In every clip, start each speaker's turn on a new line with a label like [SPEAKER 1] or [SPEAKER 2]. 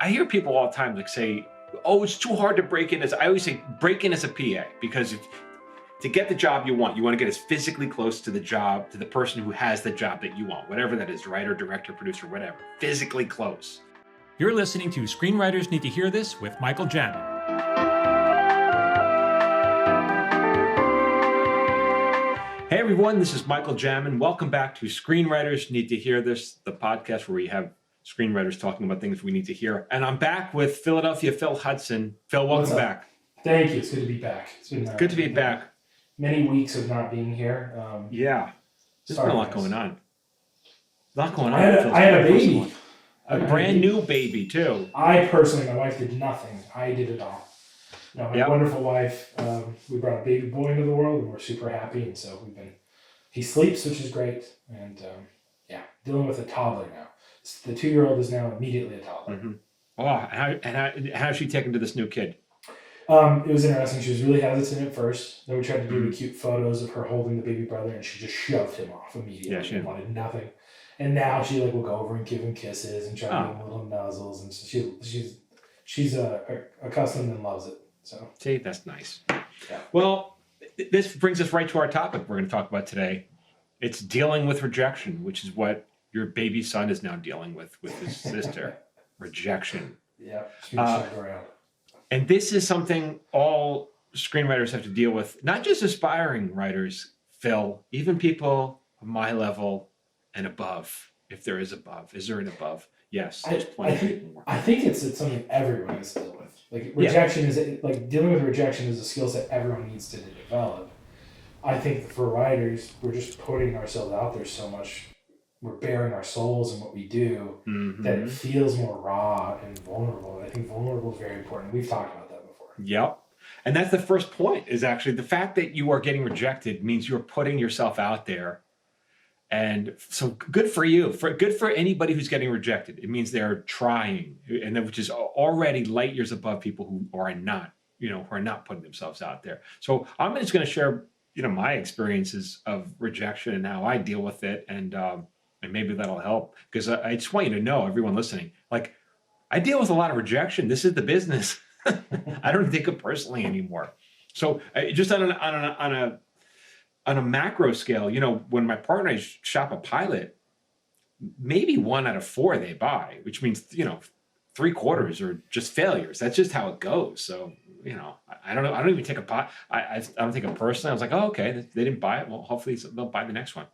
[SPEAKER 1] I hear people all the time like say, "Oh, it's too hard to break in." As I always say, break in as a PA because to get the job you want to get as physically close to the job, to the person who has the job that you want, whatever that is, writer, director, producer, whatever, physically close.
[SPEAKER 2] You're listening to Screenwriters Need to Hear This with Michael Jamin.
[SPEAKER 1] Hey everyone, this is Michael Jamin. Welcome back to Screenwriters Need to Hear This, the podcast where we have screenwriters talking about things we need to hear. And I'm back with Philadelphia Phil Hudson. Phil, welcome back.
[SPEAKER 3] Thank you. It's good to be back. It's been
[SPEAKER 1] good to be back.
[SPEAKER 3] Many weeks of not being here.
[SPEAKER 1] Yeah. There's been a lot going on. A lot going on.
[SPEAKER 3] I had a baby.
[SPEAKER 1] A brand new baby, too.
[SPEAKER 3] I personally, my wife did nothing. I did it all. No, my wonderful wife, we brought a baby boy into the world and we're super happy. And so he sleeps, which is great. And dealing with a toddler now. The 2-year-old is now immediately a toddler.
[SPEAKER 1] Mm-hmm. Oh, how's she taken to this new kid?
[SPEAKER 3] It was interesting. She was really hesitant at first. Then we tried to do the cute photos of her holding the baby brother, and she just shoved him off immediately. Yeah, she wanted nothing. And now she will go over and give him kisses and try to give him little nuzzles, and so she's accustomed and loves it. So
[SPEAKER 1] see, that's nice.
[SPEAKER 3] Yeah.
[SPEAKER 1] Well, this brings us right to our topic we're going to talk about today. It's dealing with rejection, which is what your baby son is now dealing with his sister. Rejection.
[SPEAKER 3] Yeah. She's around.
[SPEAKER 1] And this is something all screenwriters have to deal with, not just aspiring writers, Phil, even people of my level and above, if there is above. Is there an above? Yes, there's plenty of people more.
[SPEAKER 3] I think it's something everyone has to deal with. Like rejection dealing with rejection is a skill set everyone needs to develop. I think for writers, we're just putting ourselves out there so much. We're bearing our souls in what we do that it feels more raw and vulnerable. And I think vulnerable is very important. We've talked about that before.
[SPEAKER 1] Yep. And that's the first point, is actually the fact that you are getting rejected means you're putting yourself out there. And so good for you. Good for anybody who's getting rejected. It means they're trying, and which is already light years above people who are not putting themselves out there. So I'm just going to share, my experiences of rejection and how I deal with it. And maybe that'll help, because I just want you to know, everyone listening, like, I deal with a lot of rejection. This is the business. I don't take it personally anymore. So just on a macro scale, when my partner and I shop a pilot, maybe 1 out of 4 they buy, which means 3/4 are just failures. That's just how it goes. So I don't know. I don't even take a pot. I don't take it personally. I was like, oh, okay, they didn't buy it. Well, hopefully they'll buy the next one.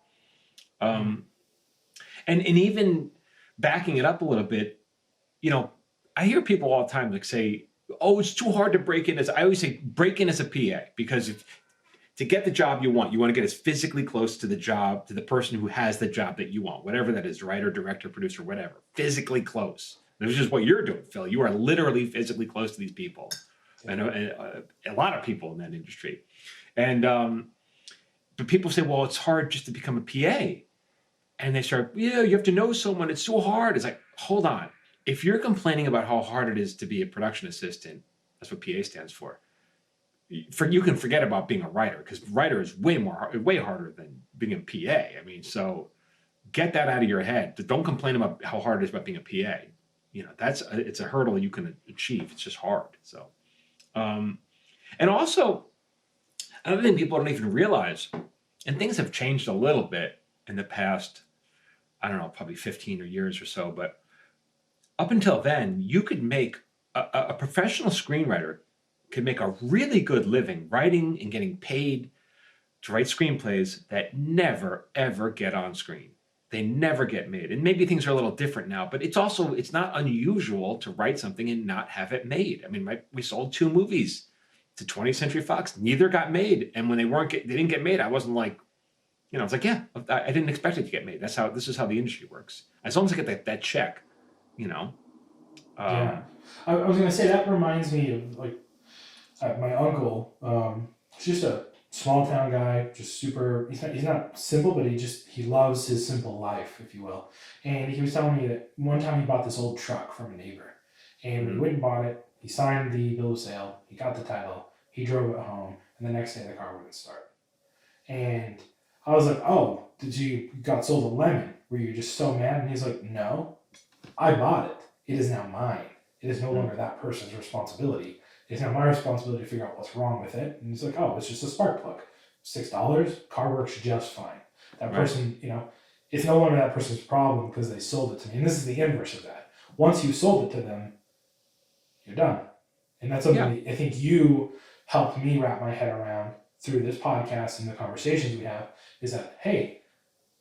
[SPEAKER 1] And even backing it up a little bit, I hear people all the time like say, "Oh, it's too hard to break in." I always say, break in as a PA, because to get the job you want to get as physically close to the job, to the person who has the job that you want, whatever that is, writer, director, producer, whatever, physically close. This is what you're doing, Phil. You are literally physically close to these people, and a lot of people in that industry. And but people say, well, it's hard just to become a PA. And they start, you have to know someone. It's so hard. It's like, hold on. If you're complaining about how hard it is to be a production assistant, that's what PA stands for. You can forget about being a writer, because writer is way harder than being a PA. I mean, so get that out of your head. Don't complain about how hard it is about being a PA. It's a hurdle you can achieve. It's just hard. So, and also, another thing people don't even realize, and things have changed a little bit in the past, I don't know, probably 15 years or so, but up until then, you could make a professional screenwriter could make a really good living writing and getting paid to write screenplays that never, ever get on screen. They never get made. And maybe things are a little different now, but it's not unusual to write something and not have it made. I mean, we sold 2 movies to 20th Century Fox. Neither got made. And when they didn't get made, I wasn't like, I was like, I didn't expect it to get made. This is how the industry works. As long as I get that check,
[SPEAKER 3] Yeah. I was going to say, that reminds me of my uncle. He's just a small town guy, just super, he's not simple, but he loves his simple life, if you will. And he was telling me that one time he bought this old truck from a neighbor. And he went and bought it. He signed the bill of sale. He got the title. He drove it home. And the next day the car wouldn't start. And I was like, oh, you got sold a lemon? Were you just so mad? And he's like, no, I bought it. It is now mine. it is no longer that person's responsibility. It's now my responsibility to figure out what's wrong with it. And it's like, oh, it's just a spark plug. $6, car works just fine. That person, it's no longer that person's problem because they sold it to me. And this is the inverse of that. Once you sold it to them, you're done. And that's something I think you helped me wrap my head around through this podcast and the conversations we have, is that, hey,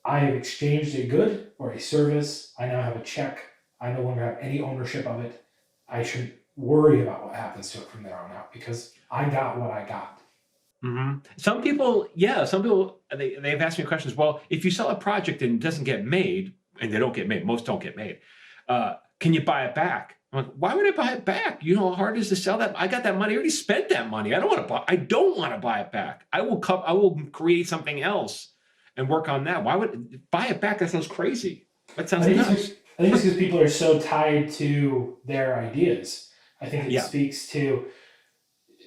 [SPEAKER 3] I have exchanged a good or a service. I now have a check. I no longer have any ownership of it. I shouldn't worry about what happens to it from there on out because I got what I got.
[SPEAKER 1] Mm-hmm. Some people, they've asked me questions. Well, if you sell a project and it doesn't get made, and they don't get made, most don't get made, can you buy it back? I'm like, why would I buy it back? You know how hard it is to sell that? I got that money. I already spent that money. I don't want to buy it back. I will create something else and work on that. Why would buy it back? That sounds crazy. That sounds nuts.
[SPEAKER 3] I think it's because people are so tied to their ideas. I think it speaks to,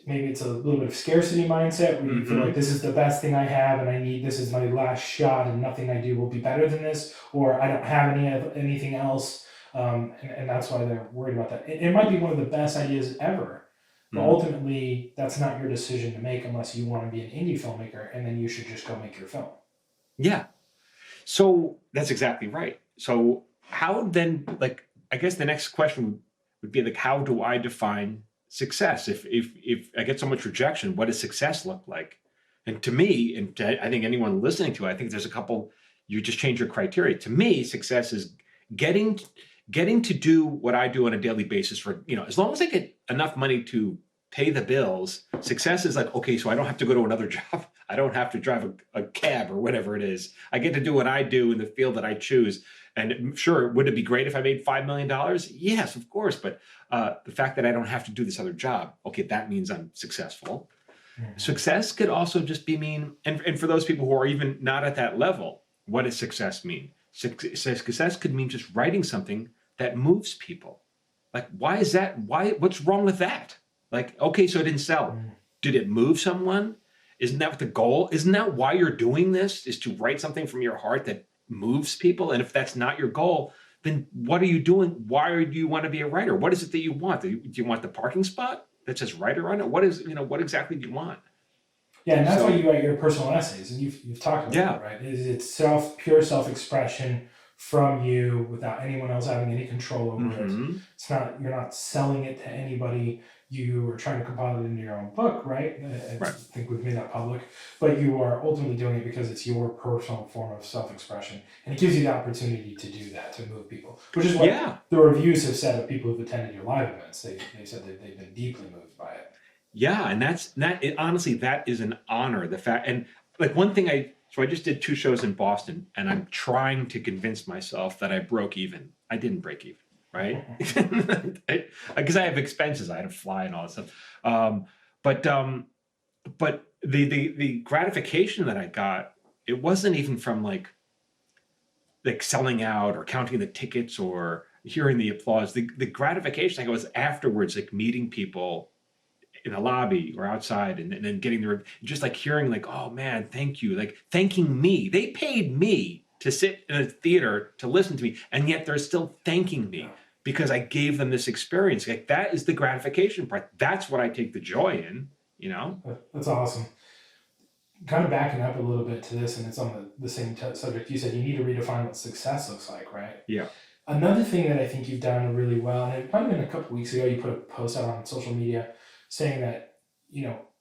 [SPEAKER 3] maybe it's a little bit of scarcity mindset where you feel like this is the best thing I have and this is my last shot and nothing I do will be better than this, or I don't have anything else. And that's why they're worried about that. It might be one of the best ideas ever, but ultimately that's not your decision to make unless you want to be an indie filmmaker, and then you should just go make your film.
[SPEAKER 1] Yeah. So that's exactly right. So how then, I guess the next question would be how do I define success? If I get so much rejection, what does success look like? And to me, and I think anyone listening to it, I think there's a couple, you just change your criteria. To me, success is getting to do what I do on a daily basis for, as long as I get enough money to pay the bills, success is okay, so I don't have to go to another job. I don't have to drive a cab or whatever it is. I get to do what I do in the field that I choose. And sure, would it be great if I made $5 million? Yes, of course. But the fact that I don't have to do this other job, okay, that means I'm successful. Mm-hmm. Success could also just be and for those people who are even not at that level, what does success mean? Success could mean just writing something that moves people. Why is that? What's wrong with that? Okay, so it didn't sell. Did it move someone? Isn't that the goal? Isn't that why you're doing this, is to write something from your heart that moves people? And if that's not your goal, then what are you doing? Why do you want to be a writer? What is it that you want? Do you want the parking spot that says writer on it? What exactly do you want?
[SPEAKER 3] Yeah, and that's why you write your personal essays, and you've talked about that, right? It's pure self-expression from you without anyone else having any control over it. It's not, you're not selling it to anybody. You are trying to compile it into your own book, right? I think we've made that public. But you are ultimately doing it because it's your personal form of self-expression. And it gives you the opportunity to do that, to move people. Which is what the reviews have said of people who've attended your live events. They said that they've been deeply moved by it.
[SPEAKER 1] Yeah, and honestly, that is an honor. The fact, and one thing I just did 2 shows in Boston, and I'm trying to convince myself that I broke even. I didn't break even. Right? Because I have expenses. I had to fly and all that stuff. But the gratification that I got, it wasn't even from like selling out or counting the tickets or hearing the applause. The gratification I got was afterwards, meeting people in a lobby or outside and then getting just hearing oh man, thank you. Thanking me. They paid me to sit in a theater to listen to me, and yet they're still thanking me because I gave them this experience. That is the gratification part. That's what I take the joy in,
[SPEAKER 3] That's awesome. Kind of backing up a little bit to this, and it's on the same subject. You said you need to redefine what success looks like, right?
[SPEAKER 1] Yeah.
[SPEAKER 3] Another thing that I think you've done really well, and it might have been a couple of weeks ago, you put a post out on social media saying that,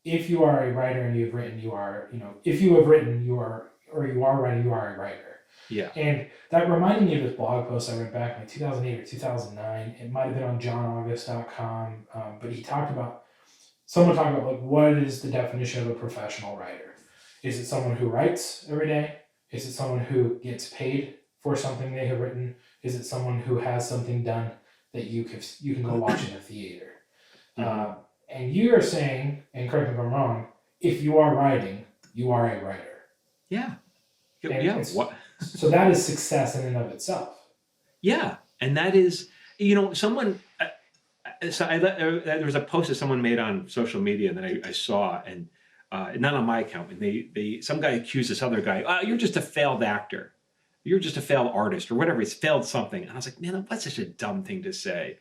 [SPEAKER 3] if you are a writer and you've written, if you have written, you are writing, you are a writer.
[SPEAKER 1] Yeah.
[SPEAKER 3] And that reminded me of this blog post I read back in 2008 or 2009. It might have been on johnaugust.com, but someone talked about what is the definition of a professional writer? Is it someone who writes every day? Is it someone who gets paid for something they have written? Is it someone who has something done that you can go watch in a theater? And you are saying, and correct me if I'm wrong, if you are writing, you are a writer.
[SPEAKER 1] Yeah.
[SPEAKER 3] What? So that is success in and of itself.
[SPEAKER 1] Yeah, and that is, someone. There was a post that someone made on social media that I saw, and not on my account. And some guy accused this other guy, "Oh, you're just a failed actor. You're just a failed artist, or whatever. He's failed something." And I was like, man, that's such a dumb thing to say.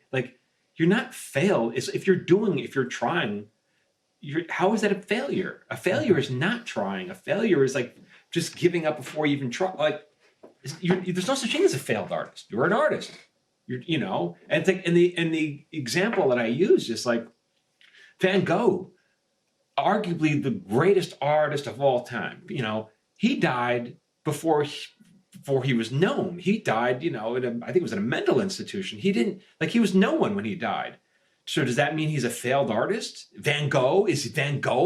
[SPEAKER 1] you're not failed. It's if you're trying, how is that a failure? A failure is not trying. A failure is like just giving up before you even try. Like there's no such thing as a failed artist. You're an artist. And it's like, and the example that I use is like Van Gogh, arguably the greatest artist of all time. He died before he was known. He died, I think it was in a mental institution. He was no one when he died. So does that mean he's a failed artist? Is Van Gogh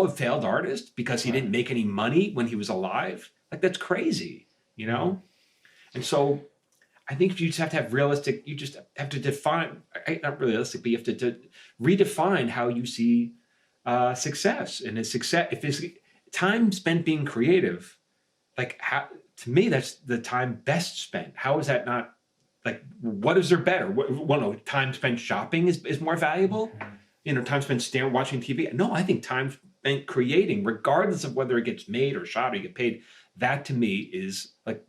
[SPEAKER 1] a failed artist because he didn't make any money when he was alive? Like, that's crazy, And so I think you just have to have you just have to define, not realistic, but you have to redefine how you see success. And if it's time spent being creative, to me, that's the time best spent. How is that not, what is there better? Time spent shopping is more valuable? Time spent watching TV? No, I think time spent creating, regardless of whether it gets made or shot or you get paid, that to me is like,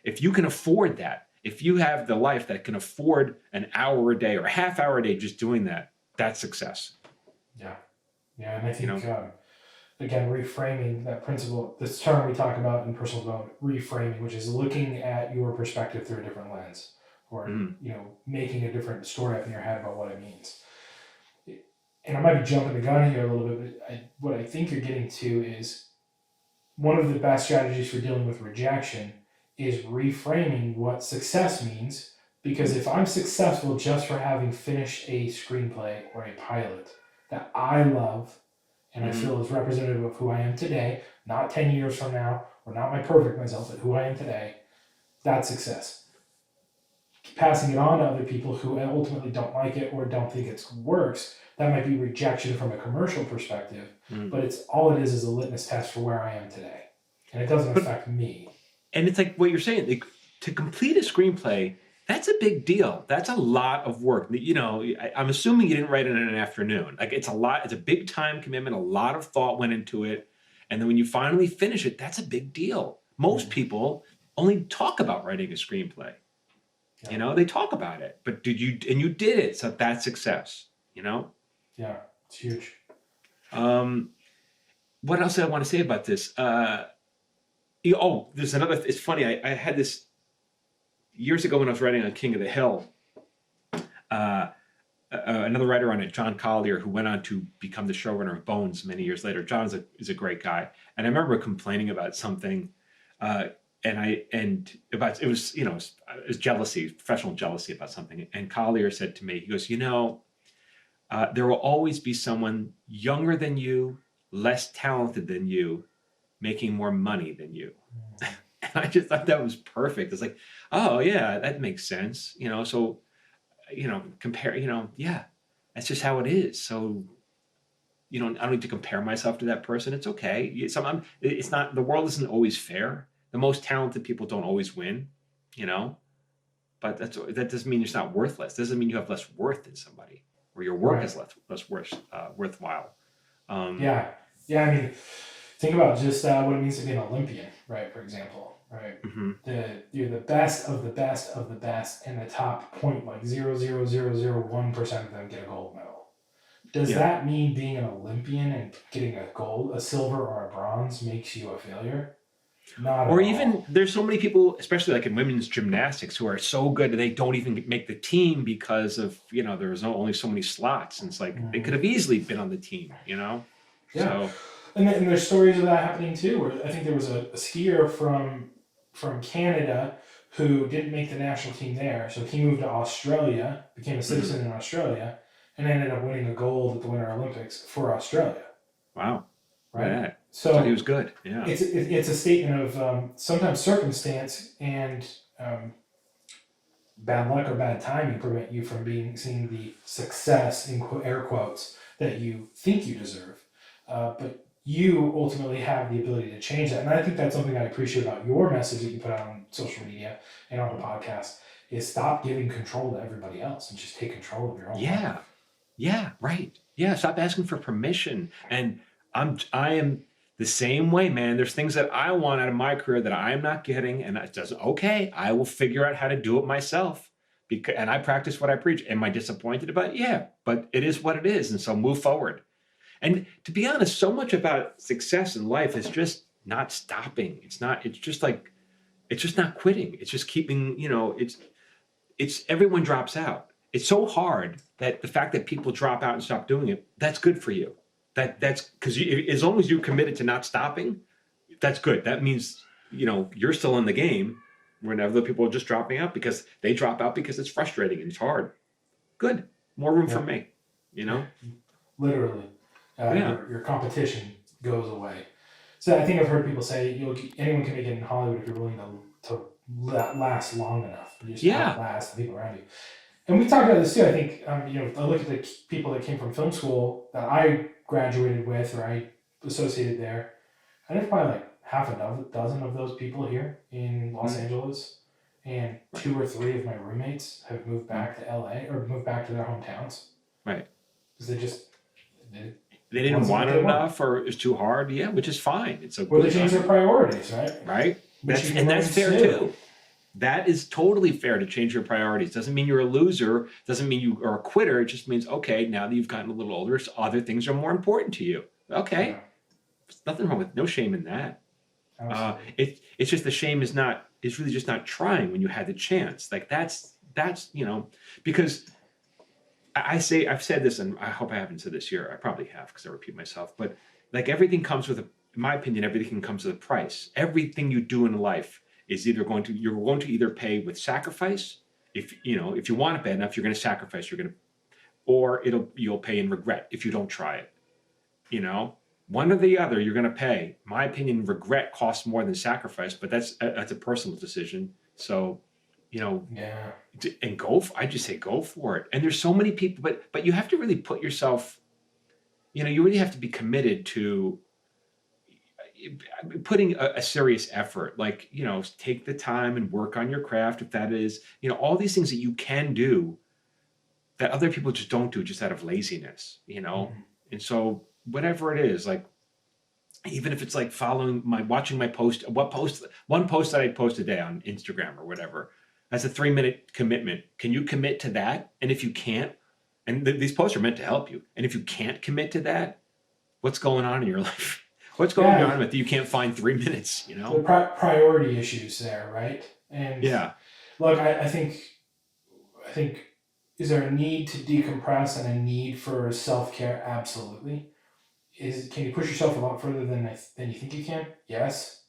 [SPEAKER 1] if you can afford that, if you have the life that can afford an hour a day or a half hour a day just doing that, that's success.
[SPEAKER 3] Yeah. Yeah, and I think, again, reframing that principle, this term we talk about in personal development, reframing, which is looking at your perspective through a different lens, or making a different story up in your head about what it means. And I might be jumping the gun here a little bit, but what I think you're getting to is one of the best strategies for dealing with rejection is reframing what success means. Because if I'm successful just for having finished a screenplay or a pilot that I love and I feel is representative of who I am today, not 10 years from now, or not my perfect myself, but who I am today, that's success. Passing it on to other people who ultimately don't like it or don't think it works, that might be rejection from a commercial perspective, but all it is a litmus test for where I am today. And it doesn't affect me.
[SPEAKER 1] And it's like what you're saying, to complete a screenplay, that's a big deal. That's a lot of work. I'm assuming you didn't write it in an afternoon. It's a lot. It's a big time commitment. A lot of thought went into it. And then when you finally finish it, that's a big deal. Most people only talk about writing a screenplay. Yeah. They talk about it, but you did it. So that's success, Yeah,
[SPEAKER 3] it's huge.
[SPEAKER 1] What else did I want to say about this? There's another, it's funny. I had this years ago when I was writing on King of the Hill, another writer on it, John Collier, who went on to become the showrunner of Bones many years later. John is a great guy. And I remember complaining about something, it was jealousy, professional jealousy about something. And Collier said to me, he goes, there will always be someone younger than you, less talented than you, making more money than you. And I just thought that was perfect. It's like, oh yeah, that makes sense. Compare, that's just how it is. So, I don't need to compare myself to that person. It's okay. It's not, the world isn't always fair. The most talented people don't always win, but that doesn't mean it's not worthless. Doesn't mean you have less worth than somebody, or your work is less worthwhile.
[SPEAKER 3] Yeah. I mean, think about just what it means to be an Olympian, right? For example, right? You're the best of the best of the best, and the top 0.00001% of them get a gold medal. Does that mean being an Olympian and getting a gold, a silver, or a bronze makes you a failure? Not
[SPEAKER 1] or
[SPEAKER 3] at
[SPEAKER 1] even
[SPEAKER 3] all.
[SPEAKER 1] There's so many people, especially in women's gymnastics, who are so good that they don't even make the team because of there's only so many slots, and it's like they could have easily been on the team.
[SPEAKER 3] Yeah.
[SPEAKER 1] So.
[SPEAKER 3] And there's stories of that happening too, where I think there was a skier from Canada who didn't make the national team there. So he moved to Australia, became a citizen in Australia, and ended up winning a gold at the Winter Olympics for Australia.
[SPEAKER 1] Wow.
[SPEAKER 3] Right?
[SPEAKER 1] Yeah.
[SPEAKER 3] So
[SPEAKER 1] he was good. Yeah.
[SPEAKER 3] It's a statement of sometimes circumstance and bad luck or bad timing prevent you from seeing the success, in air quotes, that you think you deserve. But you ultimately have the ability to change that. And I think that's something I appreciate about your message that you put out on social media and on the podcast, is stop giving control to everybody else and just take control of your own life.
[SPEAKER 1] Yeah, right. Yeah, stop asking for permission. And I am the same way, man. There's things that I want out of my career that I'm not getting, and it doesn't. Okay, I will figure out how to do it myself. and I practice what I preach. Am I disappointed about it? Yeah, but it is what it is. And so move forward. And to be honest, so much about success in life is just not stopping. It's just not quitting. It's just keeping, it's everyone drops out. It's so hard that the fact that people drop out and stop doing it, that's good for you. That's because as long as you're committed to not stopping, that's good. That means, you're still in the game when other people are just dropping out because they drop out because it's frustrating and it's hard. Good. More room for me,
[SPEAKER 3] Literally. Your competition goes away. So I think I've heard people say anyone can make it in Hollywood if you're willing to last long enough. You just outlast the people around you. And we talked about this too. I think I look at the people that came from film school that I graduated with or I associated there. I think probably like half a dozen of those people here in Los Angeles, and 2 or 3 of my roommates have moved back to LA or moved back to their hometowns.
[SPEAKER 1] Right.
[SPEAKER 3] Because
[SPEAKER 1] they didn't want it enough, or it was too hard. Yeah, which is fine. It's a
[SPEAKER 3] they changed their priorities, right?
[SPEAKER 1] Right. That's fair too. That is totally fair to change your priorities. Doesn't mean you're a loser. Doesn't mean you are a quitter. It just means, okay, now that you've gotten a little older, so other things are more important to you. Okay. There's nothing wrong with, no shame in that. It's just the shame is really just not trying when you had the chance. Like that's, because I've said this, and I hope I haven't said this here. I probably have because I repeat myself, but like everything comes with in my opinion, everything comes with a price. Everything you do in life is you're going to either pay with sacrifice. If you want it bad enough, you're going to sacrifice. Or you'll pay in regret if you don't try it. One or the other, you're going to pay. In my opinion, regret costs more than sacrifice, but that's a personal decision. So, and I just say go for it. And there's so many people, but you have to really put yourself. You really have to be committed to putting a serious effort, like, take the time and work on your craft. If that is, all these things that you can do that other people just don't do just out of laziness, And so whatever it is, like, even if it's like watching my post, one post that I post a day on Instagram or whatever, that's a 3-minute commitment. Can you commit to that? And if you can't, and these posts are meant to help you. And if you can't commit to that, what's going on in your life? What's going on with you? Can't find 3 minutes,
[SPEAKER 3] The priority issues there, right? And look, I think, is there a need to decompress and a need for self-care? Absolutely. Can you push yourself a lot further than you think you can? Yes.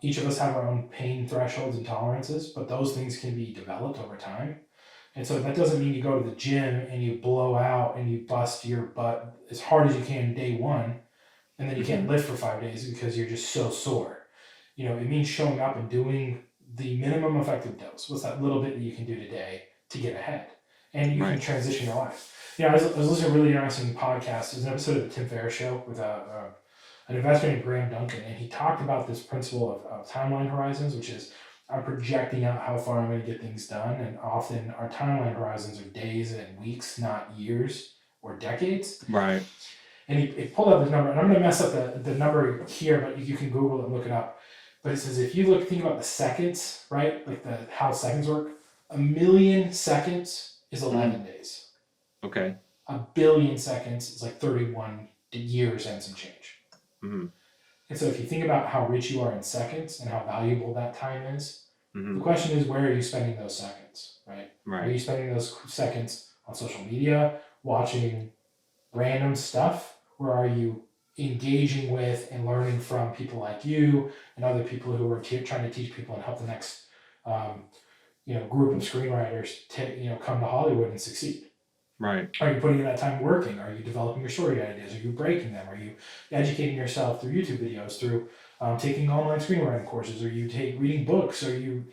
[SPEAKER 3] Each of us have our own pain thresholds and tolerances, but those things can be developed over time. And so that doesn't mean you go to the gym and you blow out and you bust your butt as hard as you can day one, and then you can't lift for 5 days because you're just so sore. It means showing up and doing the minimum effective dose. What's that little bit that you can do today to get ahead? And you can transition your life. I was listening to a really interesting podcast. There's an episode of the Tim Ferriss Show with an investor named Graham Duncan, and he talked about this principle of timeline horizons, which is I'm projecting out how far I'm going to get things done, and often our timeline horizons are days and weeks, not years or decades.
[SPEAKER 1] Right.
[SPEAKER 3] And he pulled up his number, and I'm going to mess up the number here, but you can Google it and look it up. But it says if you think about the seconds, right, like how seconds work, 1 million seconds is 11 days.
[SPEAKER 1] Okay.
[SPEAKER 3] 1 billion seconds is like 31 years and some change.
[SPEAKER 1] Mm-hmm.
[SPEAKER 3] And so if you think about how rich you are in seconds and how valuable that time is, the question is, where are you spending those seconds, right? Are you spending those seconds on social media, watching random stuff, or are you engaging with and learning from people like you and other people who are trying to teach people and help the next group of screenwriters come to Hollywood and succeed?
[SPEAKER 1] Right.
[SPEAKER 3] Are you putting in that time working? Are you developing your story ideas? Are you breaking them? Are you educating yourself through YouTube videos, through taking online screenwriting courses? Are you reading books? Are you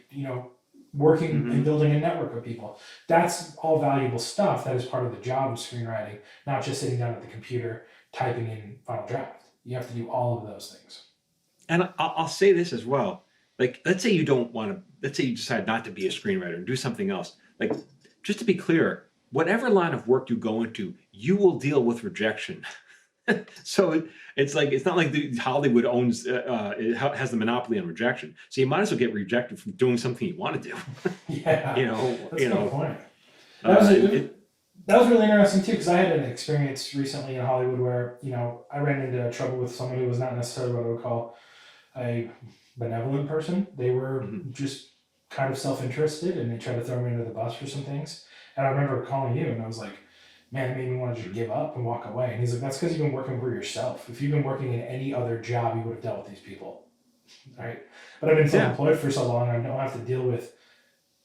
[SPEAKER 3] working and building a network of people? That's all valuable stuff. That is part of the job of screenwriting, not just sitting down at the computer typing in final draft. You have to do all of those things.
[SPEAKER 1] And I'll say this as well. Like, let's say you decide not to be a screenwriter and do something else. Like, just to be clear, whatever line of work you go into, you will deal with rejection. So it's like, it's not like Hollywood owns, has the monopoly on rejection. So you might as well get rejected from doing something you want to do.
[SPEAKER 3] Yeah,
[SPEAKER 1] You know,
[SPEAKER 3] that's a good point.
[SPEAKER 1] it,
[SPEAKER 3] That was really interesting too, because I had an experience recently in Hollywood where I ran into trouble with someone who was not necessarily what I would call a benevolent person. They were just kind of self-interested, and they tried to throw me under the bus for some things. And I remember calling you, and I was like, "Man, it made me want to just give up and walk away." And he's like, "That's because you've been working for yourself. If you've been working in any other job, you would have dealt with these people, right? But I've been self-employed for so long, I don't have to deal with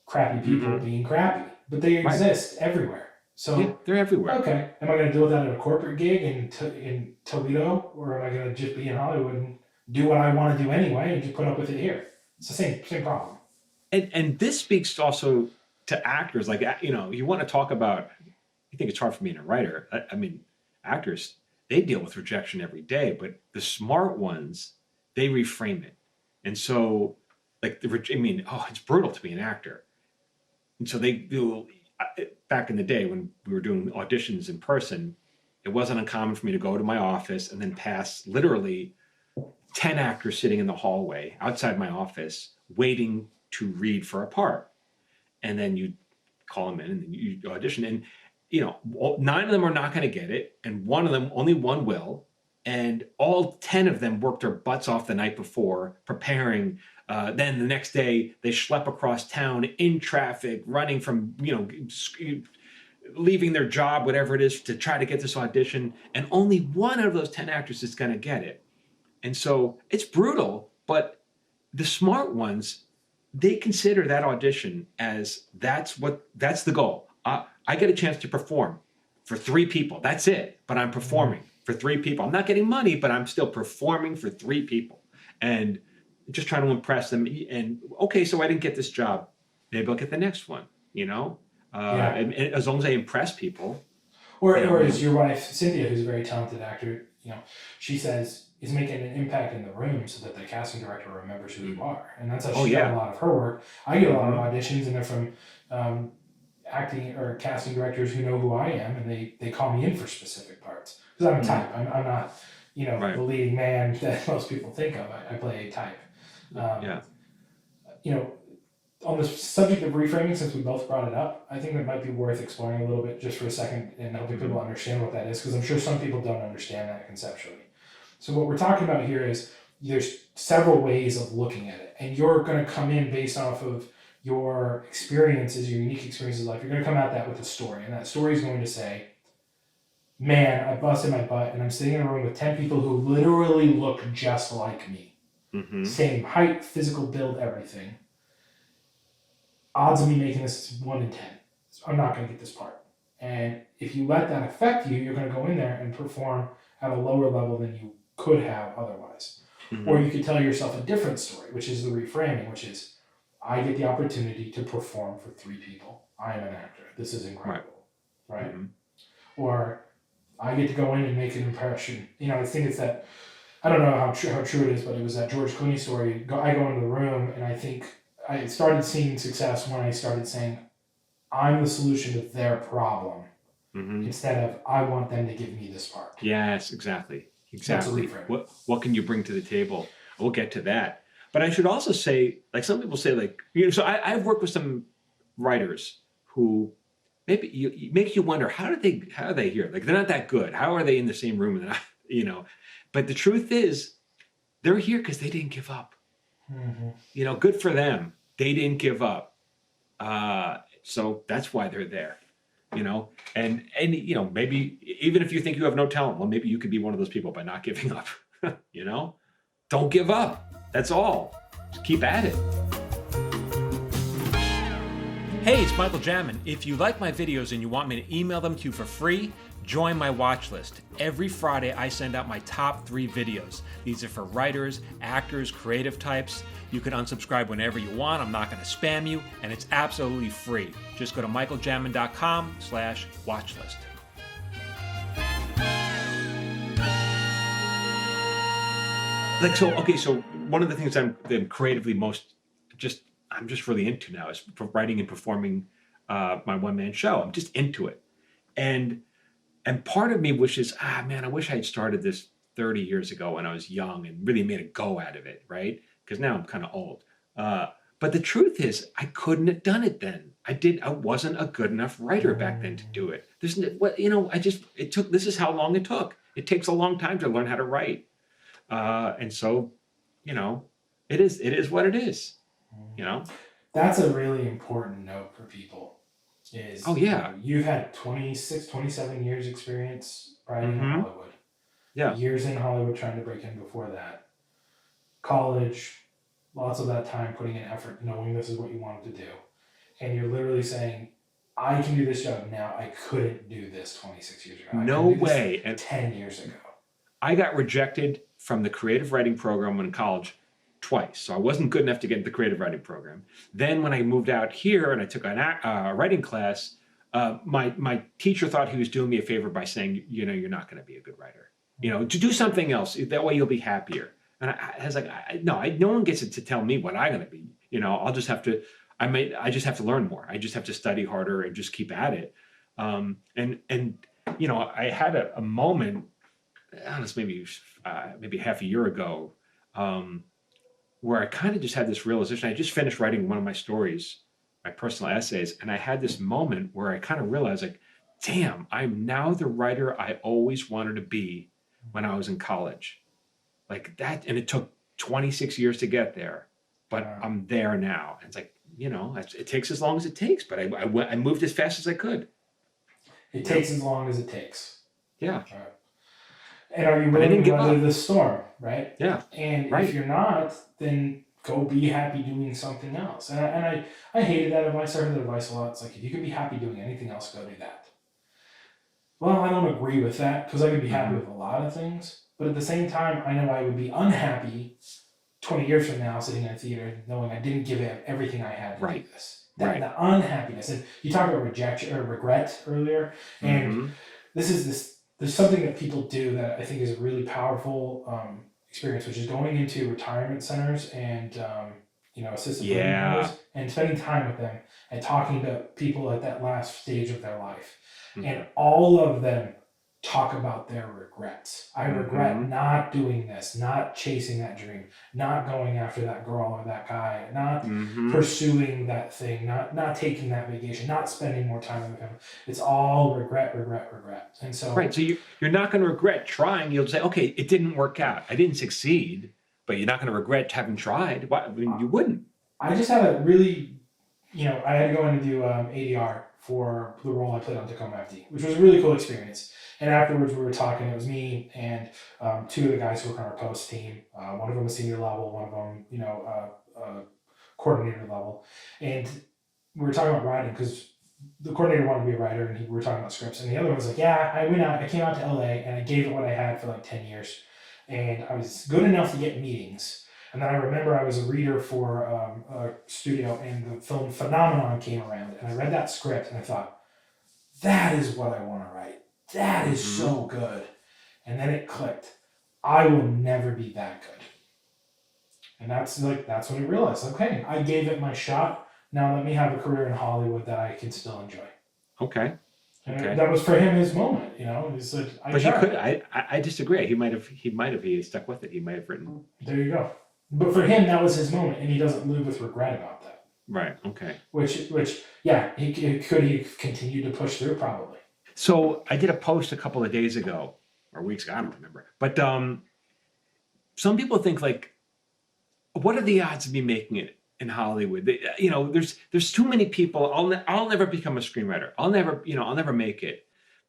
[SPEAKER 3] crappy people being crappy, but they exist everywhere." So
[SPEAKER 1] they're everywhere.
[SPEAKER 3] Okay, am I going to deal with that at a corporate gig in Toledo, or am I going to just be in Hollywood and do what I want to do anyway and just put up with it here? It's the same problem.
[SPEAKER 1] And this speaks also to actors. Like, you want to talk about, you think it's hard for being a writer. I mean, actors, they deal with rejection every day, but the smart ones, they reframe it. And so, like, it's brutal to be an actor. And so they do, back in the day when we were doing auditions in person, it wasn't uncommon for me to go to my office and then pass literally 10 actors sitting in the hallway outside my office waiting to read for a part. And then you call them in and then you audition. And, 9 of them are not going to get it. And only one will. And all 10 of them worked their butts off the night before preparing. Then the next day they schlep across town in traffic, running from, leaving their job, whatever it is, to try to get this audition. And only one out of those 10 actors is going to get it. And so it's brutal, but the smart ones, they consider that audition as that's the goal. I get a chance to perform for 3 people. That's it. But I'm performing for 3 people. I'm not getting money, but I'm still performing for 3 people. And just trying to impress them. And okay, so I didn't get this job. Maybe I'll get the next one, and as long as I impress people.
[SPEAKER 3] Or as your wife, Cynthia, who's a very talented actor, she says, is making an impact in the room so that the casting director remembers who you are. And that's how she got a lot of her work. I get a lot of auditions, and they're from acting or casting directors who know who I am, and they call me in for specific parts. Because I'm a type. I'm not, the leading man that most people think of. I play a type. On the subject of reframing, since we both brought it up, I think it might be worth exploring a little bit just for a second and helping people understand what that is, because I'm sure some people don't understand that conceptually. So what we're talking about here is there's several ways of looking at it, and you're going to come in based off of your experiences, your unique experiences in life. You're going to come at that with a story, and that story is going to say, man, I busted my butt, and I'm sitting in a room with 10 people who literally look just like me. Same height, physical build, everything. Odds of me making this is 1 in 10. So I'm not going to get this part. And if you let that affect you, you're going to go in there and perform at a lower level than you could have otherwise. Or you could tell yourself a different story, which is the reframing, which is, I get the opportunity to perform for 3 people. I am an actor. This is incredible. Right? Or I get to go in and make an impression. I think it's that, I don't know how true it is, but it was that George Clooney story. I go into the room, and I think I started seeing success when I started saying, I'm the solution to their problem, instead of, I want them to give me this part.
[SPEAKER 1] Yes, exactly. What can you bring to the table? We'll get to that. But I should also say, like some people say, so I've worked with some writers who maybe make you wonder, how are they here? Like, they're not that good. How are they in the same room? And but the truth is, they're here because they didn't give up. Good for them. They didn't give up. So that's why they're there. And maybe even if you think you have no talent, well, maybe you could be one of those people by not giving up. Don't give up. That's all. Just keep at it.
[SPEAKER 2] Hey, it's Michael Jamin. If you like my videos and you want me to email them to you for free, join my watch list. Every Friday, I send out my top 3 videos. These are for writers, actors, creative types. You can unsubscribe whenever you want. I'm not going to spam you, and it's absolutely free. Just go to michaeljamin.com/watchlist.
[SPEAKER 1] So one of the things I'm creatively I'm just really into now is writing and performing my one-man show. I'm just into it. And And part of me wishes, man, I wish I had started this 30 years ago when I was young and really made a go out of it, right? Because now I'm kind of old. Uh, but the truth is, I couldn't have done it then. I wasn't a good enough writer back then to do it. This is how long it took. It takes a long time to learn how to write. And so, you know, it is what it is, you know?
[SPEAKER 3] That's a really important note for people is,
[SPEAKER 1] Oh, yeah.
[SPEAKER 3] You've had 26, 27 years experience writing in Hollywood.
[SPEAKER 1] Yeah.
[SPEAKER 3] Years in Hollywood trying to break in before that. College, lots of that time putting in effort, knowing this is what you wanted to do. And you're literally saying, I can do this job now. I couldn't do this 26 years ago.
[SPEAKER 1] No way.
[SPEAKER 3] And 10 years ago.
[SPEAKER 1] I got rejected from the creative writing program in college twice. So I wasn't good enough to get into the creative writing program. Then when I moved out here and I took a writing class, my teacher thought he was doing me a favor by saying, you're not going to be a good writer. To do something else. That way you'll be happier. And I was like, no one gets it to tell me what I'm going to be. I'll just have to, I just have to learn more. I just have to study harder and just keep at it. I had a moment, honestly, maybe half a year ago, where I kind of just had this realization. I just finished writing one of my stories, my personal essays, and I had this moment where I kind of realized, like, damn, I'm now the writer I always wanted to be when I was in college. Like that, and it took 26 years to get there, but I'm there now. And it's like, it takes as long as it takes, but I moved as fast as I could.
[SPEAKER 3] It takes as long as it takes.
[SPEAKER 1] Yeah.
[SPEAKER 3] And are you willing to weather the storm, right?
[SPEAKER 1] Yeah.
[SPEAKER 3] And if you're not, then go be happy doing something else. And I hated that advice. I heard that advice a lot. It's like, if you can be happy doing anything else, go do that. Well, I don't agree with that because I could be happy with a lot of things. But at the same time, I know I would be unhappy 20 years from now sitting in a theater knowing I didn't give it everything I had to do this. The unhappiness. And you talked about rejection or regret earlier. And there's something that people do that I think is a really powerful experience, which is going into retirement centers and assisted living centers and spending time with them and talking to people at that last stage of their life. And all of them talk about their regrets. I regret not doing this, not chasing that dream, not going after that girl or that guy, not pursuing that thing, not taking that vacation, not spending more time with them. It's all regret. And so
[SPEAKER 1] so you're not going to regret trying. You'll say, okay, it didn't work out. I didn't succeed, but you're not going to regret having tried. Why? I mean, you wouldn't.
[SPEAKER 3] I just had a really, I had to go in and do ADR for the role I played on Tacoma FD, which was a really cool experience. And afterwards, we were talking. It was me and two of the guys who work on our post team. One of them a senior level, one of them, coordinator level. And we were talking about writing because the coordinator wanted to be a writer, and we were talking about scripts. And the other one was like, "Yeah, I came out to LA, and I gave it what I had for like 10 years, and I was good enough to get meetings." And then I remember I was a reader for a studio, and the film Phenomenon came around, and I read that script, and I thought, that is what I want to write. That is so good. And then it clicked. I will never be that good. And that's when I realized, okay, I gave it my shot. Now let me have a career in Hollywood that I can still enjoy.
[SPEAKER 1] Okay.
[SPEAKER 3] And that was for him his moment, He's like,
[SPEAKER 1] but he could. I disagree. He might have. He stuck with it. He might have written.
[SPEAKER 3] There you go. But for him, that was his moment, and he doesn't live with regret about that.
[SPEAKER 1] Right. Okay.
[SPEAKER 3] Which, he continued to push through probably.
[SPEAKER 1] So I did a post a couple of days ago, or weeks ago, I don't remember. But some people think, like, what are the odds of me making it in Hollywood? There's too many people. I'll never become a screenwriter. I'll never make it.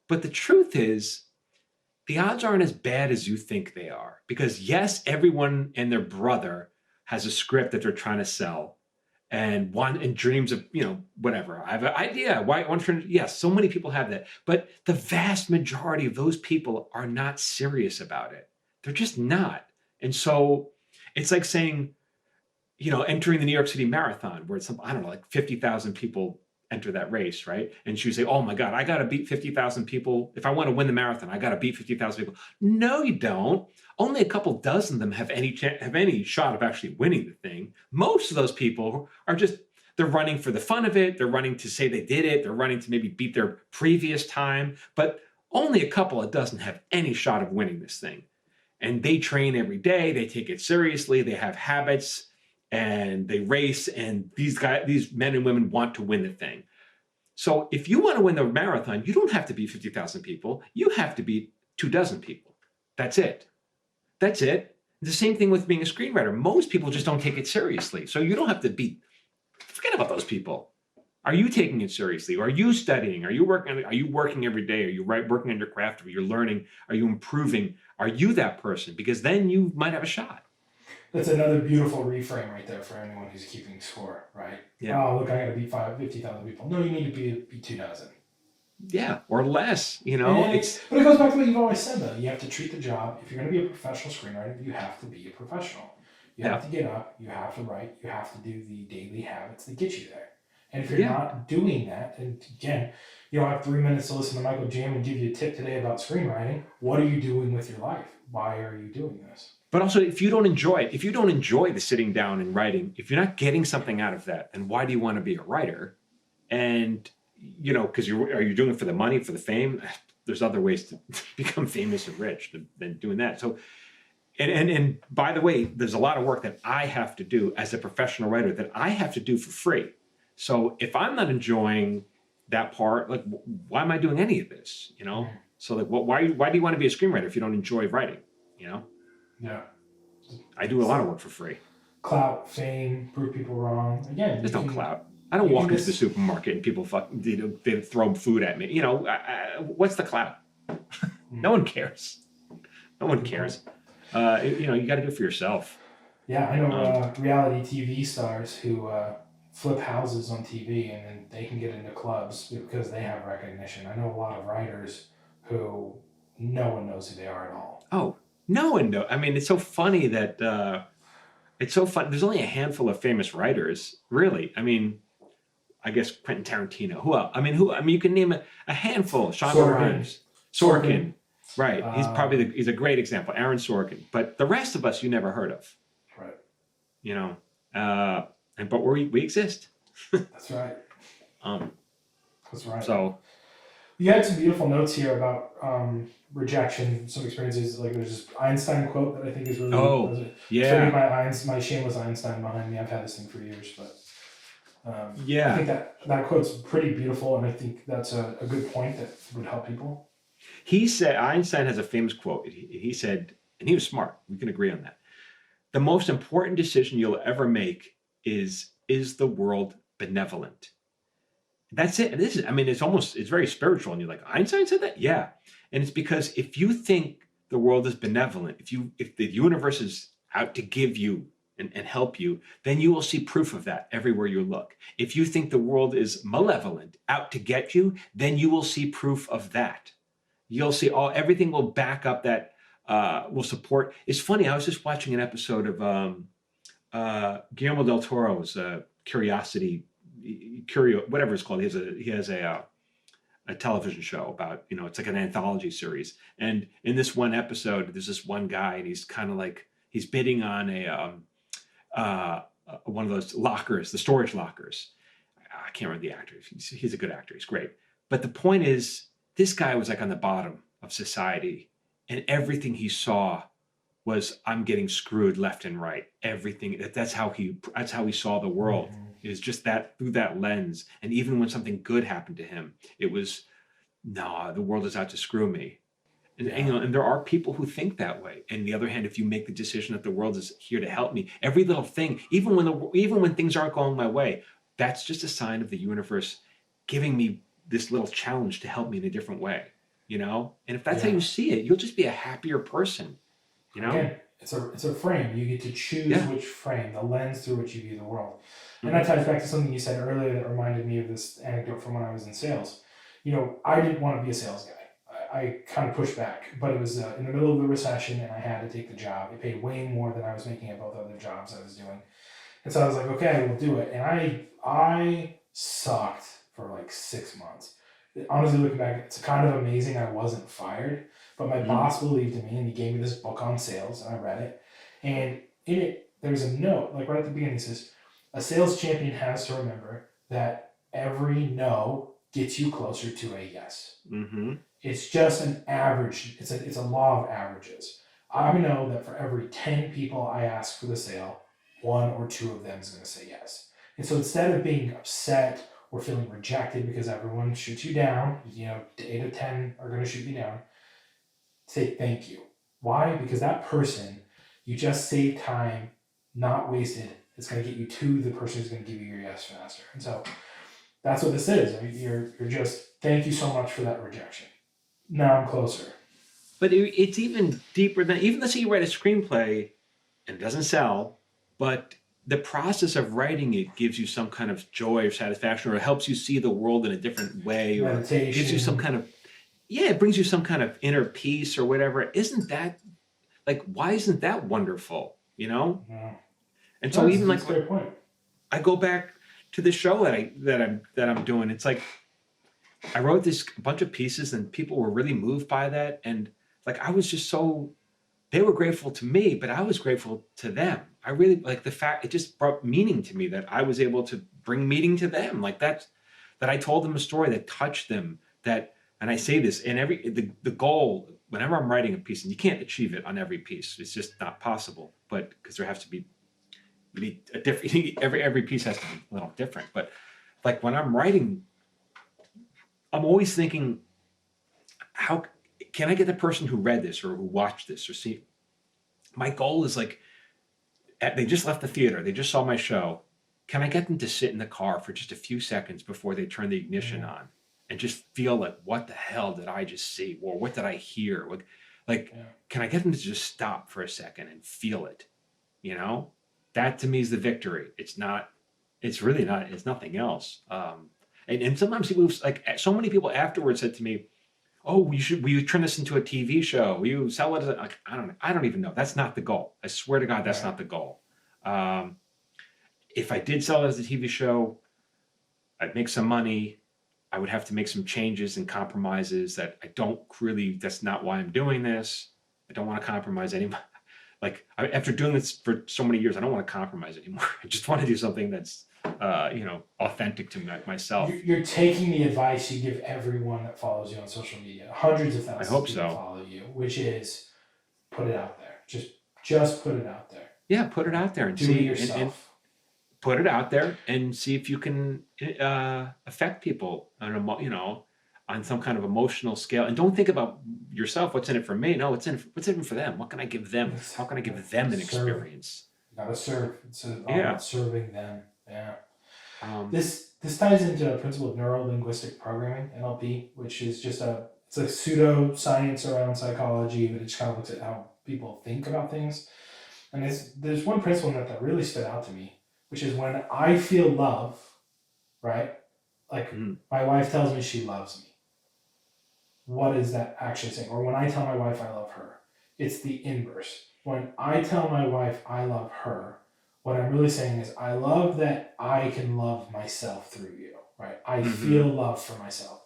[SPEAKER 1] But the truth is, the odds aren't as bad as you think they are. Because yes, everyone and their brother has a script that they're trying to sell, and dreams of, whatever. I have an idea. Yes, so many people have that. But the vast majority of those people are not serious about it. They're just not. And so it's like saying, entering the New York City Marathon, where it's, I don't know, like 50,000 people enter that race, right? And you say, oh my God, I got to beat 50,000 people. If I want to win the marathon, I got to beat 50,000 people. No, you don't. Only a couple dozen of them have any shot of actually winning the thing. Most of those people are they're running for the fun of it. They're running to say they did it. They're running to maybe beat their previous time. But only a couple that doesn't have any shot of winning this thing. And they train every day. They take it seriously. They have habits and they race. And these men and women want to win the thing. So if you want to win the marathon, you don't have to beat 50,000 people. You have to beat 24 people. That's it. That's it. The same thing with being a screenwriter. Most people just don't take it seriously. So you don't have to forget about those people. Are you taking it seriously? Are you studying? Are you working every day? Are you working on your craft? Are you learning? Are you improving? Are you that person? Because then you might have a shot.
[SPEAKER 3] That's another beautiful reframe right there for anyone who's keeping score, right?
[SPEAKER 1] Yeah.
[SPEAKER 3] Oh, look, I got to beat 50,000 people. No, you need to beat 2,000.
[SPEAKER 1] Yeah, or less, you know.
[SPEAKER 3] But it goes back to what you've always said, though. You have to treat the job. If you're going to be a professional screenwriter, you have to be a professional. You have to get up. You have to write. You have to do the daily habits that get you there. And if you're not doing that, and again, you don't have 3 minutes to listen to Michael Jamin give you a tip today about screenwriting. What are you doing with your life? Why are you doing this?
[SPEAKER 1] But also, if you don't enjoy it, if you don't enjoy the sitting down and writing, if you're not getting something out of that, then why do you want to be a writer? And, you know, because are you doing it for the money, for the fame? There's other ways to become famous and rich than doing that. So, and by the way, there's a lot of work that I have to do as a professional writer that I have to do for free. So if I'm not enjoying that part, like, why am I doing any of this? You know? So like, why do you want to be a screenwriter if you don't enjoy writing? You know?
[SPEAKER 3] Yeah.
[SPEAKER 1] I do a lot of work for free.
[SPEAKER 3] Clout, fame, prove people wrong. Again,
[SPEAKER 1] there's no clout. I don't walk into the supermarket and people they throw food at me. You know, what's the clout? No one cares. No one cares. You know, you got to do it for yourself.
[SPEAKER 3] Yeah, I know reality TV stars who flip houses on TV and then they can get into clubs because they have recognition. I know a lot of writers who no one knows who they are at all.
[SPEAKER 1] Oh, no one knows. I mean, it's so funny that it's so fun. There's only a handful of famous writers, really. I mean, I guess Quentin Tarantino. Who else? I mean, you can name a handful. Shonda Rhimes, Sorkin. Right. He's a great example. Aaron Sorkin. But the rest of us, you never heard of.
[SPEAKER 3] Right.
[SPEAKER 1] You know, but we exist.
[SPEAKER 3] That's right. That's right.
[SPEAKER 1] So,
[SPEAKER 3] you had some beautiful notes here about rejection, some experiences. Like there's this Einstein quote that I think is really my shameless Einstein behind me. I've had this thing for years, but I think that quote's pretty beautiful, and I think that's a good point that would help people.
[SPEAKER 1] He said, Einstein has a famous quote. He said, and he was smart. We can agree on that. The most important decision you'll ever make is the world benevolent? That's it. It's very spiritual. And you're like, Einstein said that? Yeah. And it's because if you think the world is benevolent, if the universe is out to give you and help you, then you will see proof of that everywhere you look. If you think the world is malevolent, out to get you, then you will see proof of that. You'll see everything will back up that, will support. It's funny, I was just watching an episode of Guillermo del Toro's Curiosity, whatever it's called. He has a television show about, it's like an anthology series. And in this one episode, there's this one guy, and he's kind of like, he's bidding on one of those lockers, the storage lockers. I can't remember the actor. He's a good actor. He's great. But the point is, this guy was like on the bottom of society, and everything he saw was, I'm getting screwed left and right. Everything. That's how he saw the world. Mm-hmm. Is just that, through that lens. And even when something good happened to him, it was, no, the world is out to screw me. And there are people who think that way. And on the other hand, if you make the decision that the world is here to help me, every little thing, even when things aren't going my way, that's just a sign of the universe giving me this little challenge to help me in a different way, And if that's how you see it, you'll just be a happier person,
[SPEAKER 3] Again, it's a frame. You get to choose which frame, the lens through which you view the world. And that ties back to something you said earlier that reminded me of this anecdote from when I was in sales. I didn't want to be a sales guy. I kind of pushed back, but it was in the middle of the recession, and I had to take the job. It paid way more than I was making at both other jobs I was doing. And so I was like, okay, we'll do it. And I sucked for like 6 months. Honestly, looking back, it's kind of amazing I wasn't fired, but my boss believed in me, and he gave me this book on sales, and I read it. And in it, there's a note, like right at the beginning, it says, a sales champion has to remember that every no gets you closer to a yes. Mm-hmm. It's just an average. It's a law of averages. I know that for every 10 people I ask for the sale, 1 or 2 of them is going to say yes. And so instead of being upset or feeling rejected because everyone shoots you down, 8 of 10 are going to shoot you down, say thank you. Why? Because that person, you just saved time, not wasted. It's going to get you to the person who's going to give you your yes faster. And so that's what this is. I mean, you're just, thank you so much for that rejection. Now I'm closer.
[SPEAKER 1] But it's even deeper than, even let's say you write a screenplay and it doesn't sell, but the process of writing it gives you some kind of joy or satisfaction, or it helps you see the world in a different way, or
[SPEAKER 3] Meditation.
[SPEAKER 1] gives you some kind of, it brings you some kind of inner peace or whatever. Isn't that, like, why isn't that wonderful?
[SPEAKER 3] Yeah.
[SPEAKER 1] And so even like,
[SPEAKER 3] fair point.
[SPEAKER 1] I go back to the show that I'm doing. It's like, I wrote this bunch of pieces and people were really moved by that. And like, I was just so, they were grateful to me, but I was grateful to them. I really like the fact, it just brought meaning to me that I was able to bring meaning to them. Like that I told them a story that touched them, that, and I say this in the goal, whenever I'm writing a piece, and you can't achieve it on every piece, it's just not possible, but because there has to be a different, every piece has to be a little different. But like when I'm writing, I'm always thinking, how can I get the person who read this or who watched this or see? My goal is like, they just left the theater, they just saw my show. Can I get them to sit in the car for just a few seconds before they turn the ignition on and just feel like, what the hell did I just see? Or what did I hear? Can I get them to just stop for a second and feel it? That to me is the victory. It's really not, it's nothing else. And sometimes people, like so many people afterwards said to me, oh, will you turn this into a TV show? Will you sell it? Like, I don't even know. That's not the goal. I swear to God, that's not the goal. If I did sell it as a TV show, I'd make some money. I would have to make some changes and compromises that that's not why I'm doing this. I don't want to compromise anybody. Like after doing this for so many years, I don't want to compromise anymore. I just want to do something that's, authentic to myself.
[SPEAKER 3] You're taking the advice you give everyone that follows you on social media. Hundreds of thousands of people follow you, which is put it out there. Just put it out there.
[SPEAKER 1] Yeah, put it out there and
[SPEAKER 3] do
[SPEAKER 1] see
[SPEAKER 3] it yourself.
[SPEAKER 1] And put it out there and see if you can affect people on some kind of emotional scale. And don't think about yourself. What's in it for me? No, what's in it for them? What can I give them? How can I give them an experience?
[SPEAKER 3] You gotta serve. It's all about serving them. Yeah. This ties into a principle of neuro-linguistic programming, NLP, which is just it's a pseudo science around psychology, but it just kind of looks at how people think about things. And there's one principle that really stood out to me, which is when I feel love, right? Like my wife tells me she loves me. What is that actually saying? Or when I tell my wife I love her, it's the inverse. When I tell my wife I love her, what I'm really saying is I love that I can love myself through you, right? I feel love for myself.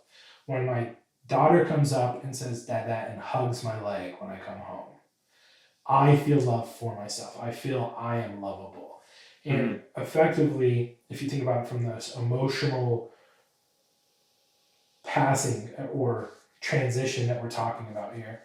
[SPEAKER 3] When my daughter comes up and says dada and hugs my leg when I come home, I feel love for myself. I feel I am lovable. And effectively, if you think about it from this emotional passing or transition that we're talking about here,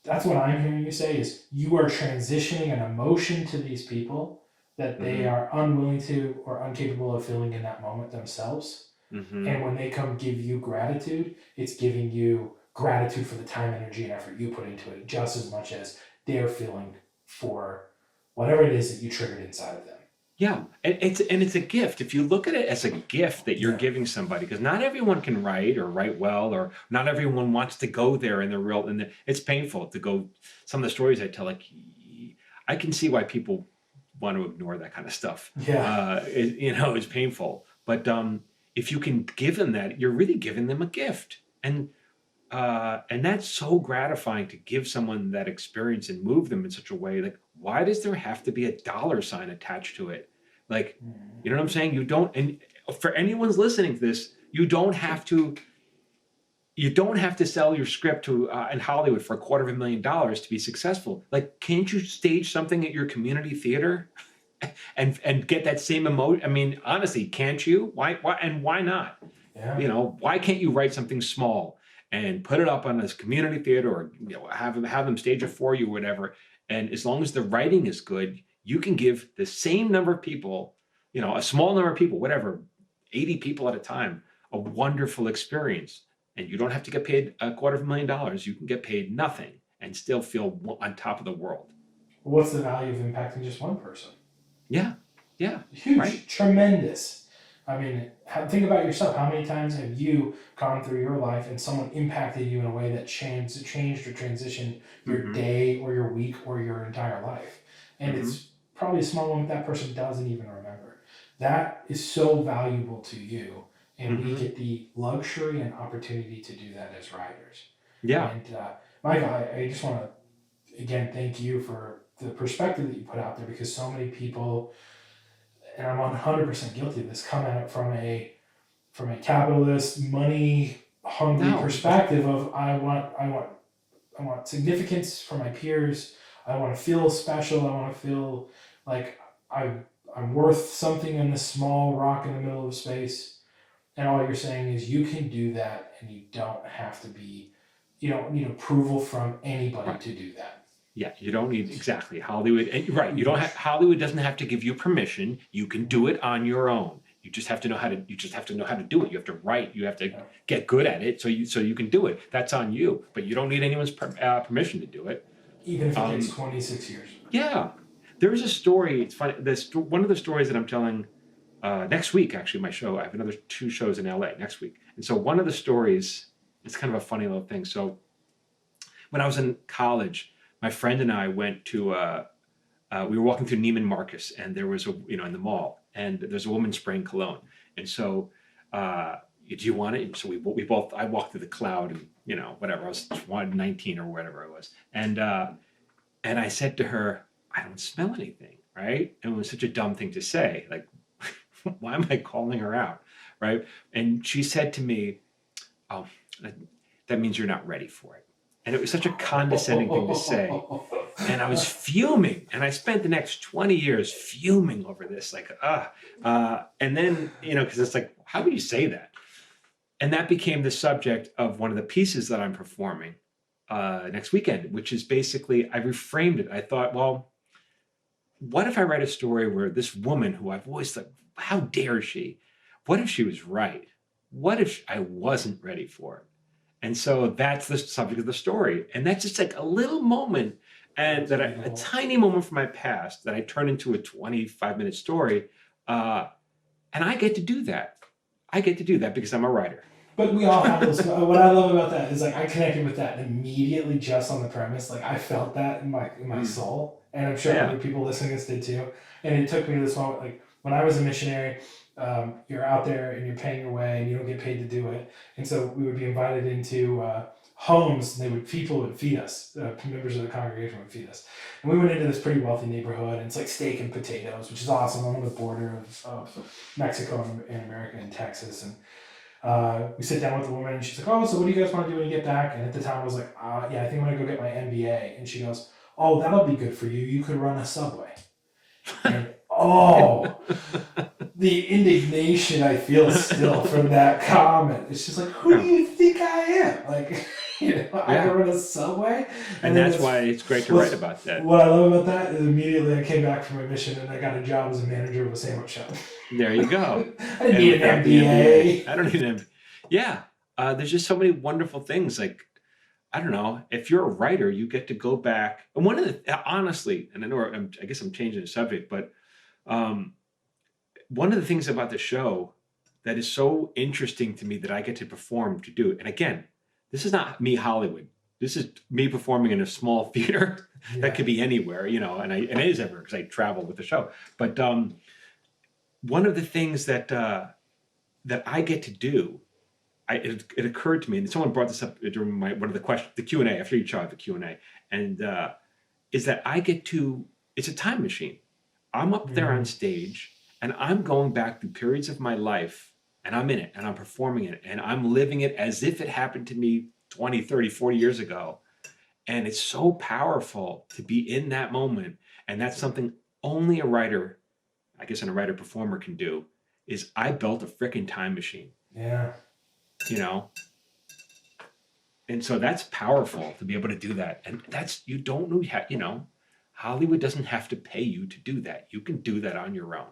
[SPEAKER 3] that's what I'm hearing you say is you are transitioning an emotion to these people that they are unwilling to or incapable of feeling in that moment themselves. And when they come give you gratitude, it's giving you gratitude for the time, energy, and effort you put into it just as much as they're feeling for whatever it is that you triggered inside of them.
[SPEAKER 1] Yeah, and it's a gift. If you look at it as a gift that you're giving somebody, because not everyone can write or write well, or not everyone wants to go there in the real, it's painful to go. Some of the stories I tell, like, I can see why people want to ignore that kind of stuff.
[SPEAKER 3] Yeah.
[SPEAKER 1] It's painful. But if you can give them that, you're really giving them a gift. And that's so gratifying to give someone that experience and move them in such a way. Like, why does there have to be a dollar sign attached to it? Like, you know what I'm saying? You don't, and for anyone's listening to this, you don't have to sell your script to in Hollywood for $250,000 to be successful. Like, can't you stage something at your community theater and get that same emotion? I mean, honestly, can't you? Why not?
[SPEAKER 3] Yeah.
[SPEAKER 1] Why can't you write something small and put it up on this community theater, or have them stage it for you or whatever. And as long as the writing is good, you can give the same number of people, a small number of people, whatever, 80 people at a time, a wonderful experience. And you don't have to get paid $250,000. You can get paid nothing and still feel on top of the world.
[SPEAKER 3] What's the value of impacting just one person?
[SPEAKER 1] Yeah.
[SPEAKER 3] Huge,
[SPEAKER 1] right?
[SPEAKER 3] Tremendous. I mean, think about yourself. How many times have you gone through your life and someone impacted you in a way that changed or transitioned your day or your week or your entire life? And it's probably a small one that person doesn't even remember. That is so valuable to you. And we get the luxury and opportunity to do that as writers.
[SPEAKER 1] Yeah.
[SPEAKER 3] And Michael, I just want to, again, thank you for the perspective that you put out there, because so many people, and I'm 100% guilty of this, come at it from a capitalist, money hungry perspective of I want significance for my peers. I want to feel special. I want to feel like I'm worth something in this small rock in the middle of space. And all you're saying is you can do that, and you don't need approval from anybody to do that.
[SPEAKER 1] Yeah, you don't need exactly Hollywood. And right, you don't have Hollywood doesn't have to give you permission. You can do it on your own. You just have to know how to. You just have to know how to do it. You have to write. You have to get good at it, so you can do it. That's on you. But you don't need anyone's permission to do it.
[SPEAKER 3] Even if it takes 26 years.
[SPEAKER 1] Yeah, there is a story. It's funny. One of the stories that I'm telling next week. Actually, my show. I have another 2 shows in LA next week, and so one of the stories. It's kind of a funny little thing. So when I was in college, my friend and I went to, we were walking through Neiman Marcus, and there was in the mall, and there's a woman spraying cologne. And so, do you want it? And so I walked through the cloud, and whatever, I was 19 or whatever it was. And I said to her, I don't smell anything, right? And it was such a dumb thing to say. Like, why am I calling her out, right? And she said to me, oh, that means you're not ready for it. And it was such a condescending thing to say. And I was fuming. And I spent the next 20 years fuming over this. Like, and then, because it's like, how would you say that? And that became the subject of one of the pieces that I'm performing next weekend, which is basically, I reframed it. I thought, well, what if I write a story where this woman who I've always thought, how dare she? What if she was right? What if I wasn't ready for it? And so that's the subject of the story. And that's just like a little moment, and a tiny moment from my past that I turn into a 25-minute story. And I get to do that. I get to do that because I'm a writer.
[SPEAKER 3] But we all have those. What I love about that is, like, I connected with that immediately just on the premise. Like, I felt that in my soul. And I'm sure other people listening to this did too. And it took me to this moment, like, when I was a missionary, you're out there and you're paying your way and you don't get paid to do it. And so we would be invited into homes, and people would feed us. Members of the congregation would feed us. And we went into this pretty wealthy neighborhood, and it's like steak and potatoes, which is awesome. I'm on the border of Mexico and America and Texas. And we sit down with the woman, and she's like, oh, so what do you guys want to do when you get back? And at the time I was like, yeah, I think I'm going to go get my MBA. And she goes, oh, that'll be good for you. You could run a Subway. And the indignation I feel still from that comment. It's just like, who do you think I am? Like, I can run a Subway?
[SPEAKER 1] And that's why it's great to write about that.
[SPEAKER 3] What I love about that is immediately I came back from my mission and I got a job as a manager of a sandwich shop.
[SPEAKER 1] There you go.
[SPEAKER 3] I didn't need an MBA.
[SPEAKER 1] I don't need an MBA. Yeah. There's just so many wonderful things. Like, I don't know, if you're a writer, you get to go back. And one of the, honestly, and I guess I'm changing the subject, but one of the things about the show that is so interesting to me that I get to perform to do it. And again, this is not me Hollywood. This is me performing in a small theater that could be anywhere, and it is everywhere because I travel with the show. But one of the things that I get to do, it occurred to me, and someone brought this up during one of the questions, the Q&A, after each show I have the Q&A, and is that I get to, it's a time machine. I'm up there on stage, and I'm going back through periods of my life, and I'm in it, and I'm performing it, and I'm living it as if it happened to me 20, 30, 40 years ago. And it's so powerful to be in that moment. And that's something only a writer, I guess, and a writer-performer can do, is I built a freaking time machine.
[SPEAKER 3] Yeah.
[SPEAKER 1] And so that's powerful to be able to do that. And that's, you don't know, you know, Hollywood doesn't have to pay you to do that. You can do that on your own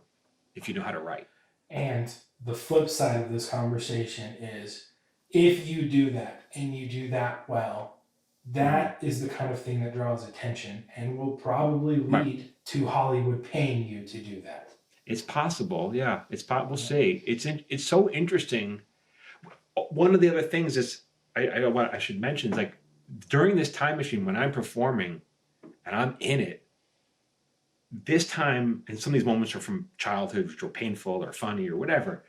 [SPEAKER 1] if you know how to write.
[SPEAKER 3] And the flip side of this conversation is if you do that and you do that well, that is the kind of thing that draws attention and will probably lead to Hollywood paying you to do that.
[SPEAKER 1] It's possible. Yeah. We'll see. It's so interesting. One of the other things is, I should mention is like during this time machine, when I'm performing and I'm in it, this time, and some of these moments are from childhood, which were painful or funny or whatever.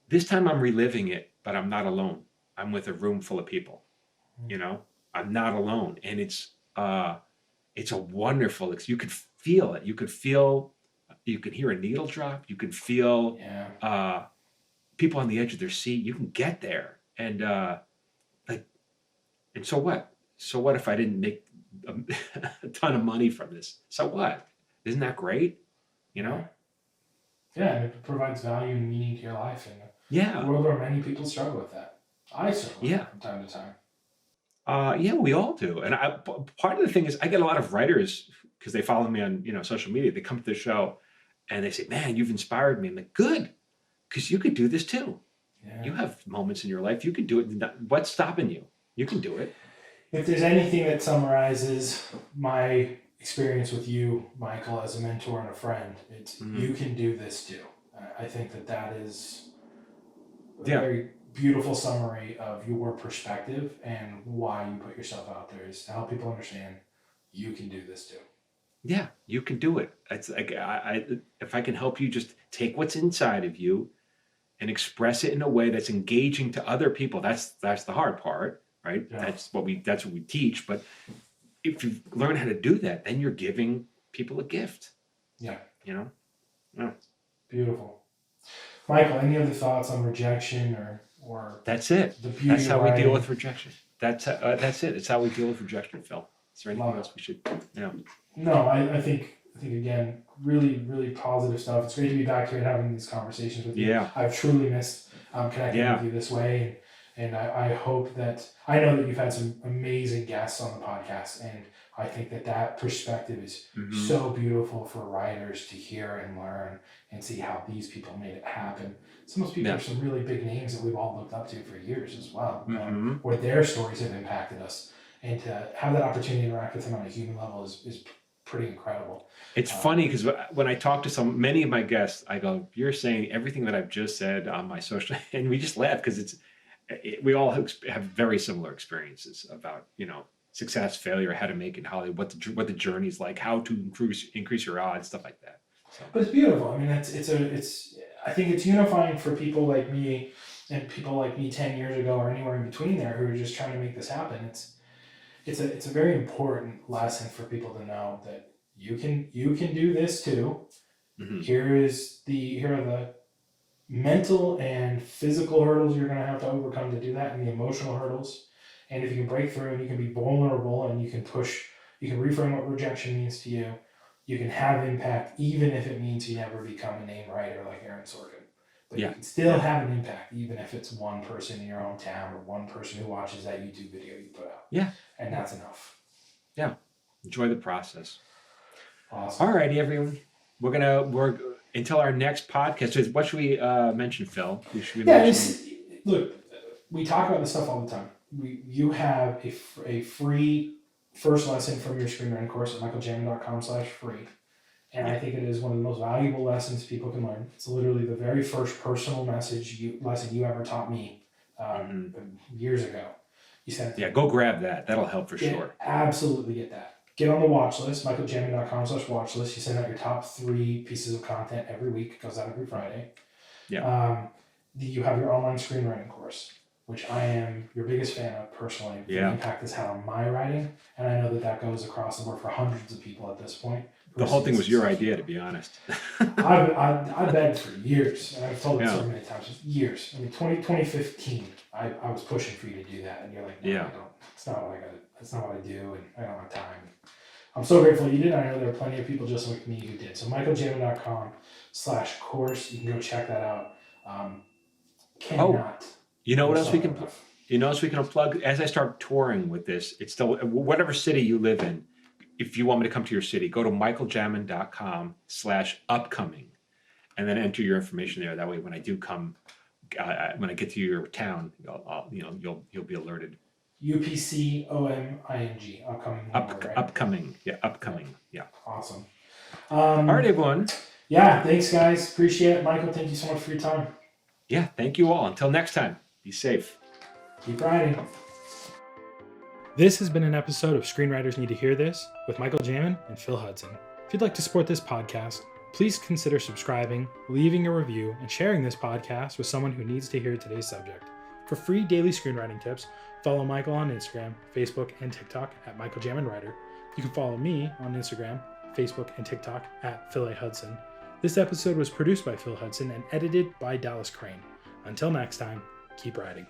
[SPEAKER 1] This time I'm reliving it, but I'm not alone. I'm with a room full of people. You know, I'm not alone, and it's a wonderful. You could feel it. You could hear a needle drop. You could feel people on the edge of their seat. You can get there, and and so what? So what if I didn't make a ton of money from this? So what? Isn't that great? You know?
[SPEAKER 3] Yeah, and it provides value and meaning to your life in a world where many people struggle with that. I struggle with that from time to time.
[SPEAKER 1] Yeah, we all do. And part of the thing is I get a lot of writers because they follow me on, you know, social media. They come to the show and they say, man, you've inspired me. I'm like, good, because you could do this too. Yeah. You have moments in your life. You could do it. What's stopping you? You can do it.
[SPEAKER 3] If there's anything that summarizes my experience with you, Michael, as a mentor and a friend, it's you can do this too. I think that is a very beautiful summary of your perspective and why you put yourself out there, is to help people understand you can do this too. Yeah,
[SPEAKER 1] you can do it. It's like if I can help you just take what's inside of you and express it in a way that's engaging to other people. That's the hard part, right? Yeah. That's what we teach. But if you learn how to do that, then you're giving people a gift. Yeah. You know? Yeah.
[SPEAKER 3] Beautiful. Michael, any other thoughts on rejection or
[SPEAKER 1] that's it. That's how we deal with rejection. That's it. It's how we deal with rejection, Phil. Is there anything else we should? Yeah.
[SPEAKER 3] No, I think again, really, really positive stuff. It's great to be back here and having these conversations with you. Yeah. I've truly missed connecting with you this way, and I hope that I know that you've had some amazing guests on the podcast, and I think that perspective is so beautiful for writers to hear and learn and see how these people made it happen. Some of those people are some really big names that we've all looked up to for years as well, where their stories have impacted us. And to have that opportunity to interact with them on a human level is pretty incredible.
[SPEAKER 1] It's funny because when I talk to many of my guests, I go, "You're saying everything that I've just said on my social," and we just laugh because we all have very similar experiences about, you know, success, failure, how to make it in Hollywood, what the journey's like, how to increase your odds, stuff like that. So.
[SPEAKER 3] But it's beautiful. I mean, I think it's unifying for people like me and people like me 10 years ago or anywhere in between there who are just trying to make this happen. It's a very important lesson for people to know that you can do this too. Here are the mental and physical hurdles you're going to have to overcome to do that, and the emotional hurdles. And if you can break through and you can be vulnerable and you can reframe what rejection means to you, you can have impact even if it means you never become a named writer like Aaron Sorkin. But you can still have an impact even if it's one person in your own town or one person who watches that YouTube video you put out. Yeah. And that's enough.
[SPEAKER 1] Yeah. Enjoy the process.
[SPEAKER 3] Awesome.
[SPEAKER 1] All righty, everyone. We're until our next podcast. What should we mention, Phil?
[SPEAKER 3] Look, we talk about this stuff all the time. You have a free first lesson from your screenwriting course at michaeljamin.com/free. And I think it is one of the most valuable lessons people can learn. It's literally the very first personal lesson you ever taught me years ago. You sent it to me.
[SPEAKER 1] Go grab that. That'll help for sure.
[SPEAKER 3] Absolutely get that. Get on the watch list, michaeljamin.com/watch list. You send out your top 3 pieces of content every week. It goes out every Friday. Yeah. You have your online screenwriting course, which I am your biggest fan of personally. The impact this had on my writing. And I know that goes across the board for hundreds of people at this point.
[SPEAKER 1] The whole thing was your idea, to be honest.
[SPEAKER 3] I begged for years, and I've told it so many times, just years. I mean, 2015, I was pushing for you to do that, and you're like, no, I don't. It's not what I got. It's not what I do, and I don't have time. I'm so grateful you did. I know there are plenty of people just like me who did. So michaeljamin.com/course. You can go check that out.
[SPEAKER 1] You know what else we can? You notice we can unplug as I start touring with this. It's still whatever city you live in. If you want me to come to your city, go to michaeljamin.com/upcoming, and then enter your information there. That way, when I do come, when I get to your town, you'll be alerted.
[SPEAKER 3] UPCOMING, upcoming. Right?
[SPEAKER 1] Upcoming, upcoming.
[SPEAKER 3] Awesome.
[SPEAKER 1] All right, everyone.
[SPEAKER 3] Yeah, thanks, guys. Appreciate it, Michael. Thank you so much for your time.
[SPEAKER 1] Yeah, thank you all. Until next time, be safe.
[SPEAKER 3] Keep writing. This has been an episode of Screenwriters Need to Hear This with Michael Jamin and Phil Hudson. If you'd like to support this podcast, please consider subscribing, leaving a review, and sharing this podcast with someone who needs to hear today's subject. For free daily screenwriting tips, follow Michael on Instagram, Facebook, and TikTok at Michael Jamin Writer. You can follow me on Instagram, Facebook, and TikTok at Phil A. Hudson. This episode was produced by Phil Hudson and edited by Dallas Crane. Until next time, keep writing.